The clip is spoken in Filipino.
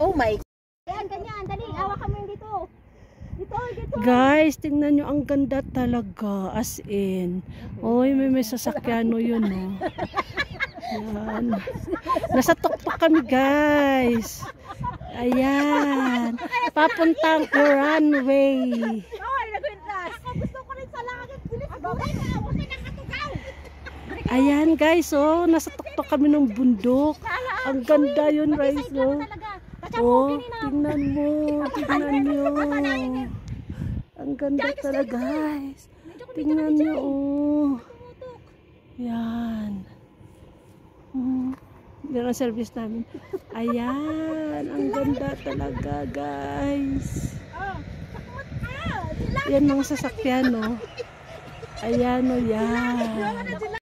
Oh my God. Yan, ganyan. Dali, awa kami dito. Dito. Guys, tingnan nyo, ang ganda talaga. As in. Oy, may sasakyan yun, oh. Yan. Nasa tuktok kami, guys. Ayan. Papuntang runway. Oy, nagwintas. Ako gusto ko rin sa langit. Bilis, babay na. Huwag ka nakatugaw. Ayan, guys, oh. Nasa tuktok kami ng bundok. Ang ganda yun, guys, oh. Oh, tingnan mo. Tingnan nyo. Ang ganda talaga, guys. Tingnan nyo, oh. Yan. Yan ang service namin. Ayan. Ang ganda talaga, guys. Yan mga sasakyan, oh. Ayan, oh, yan.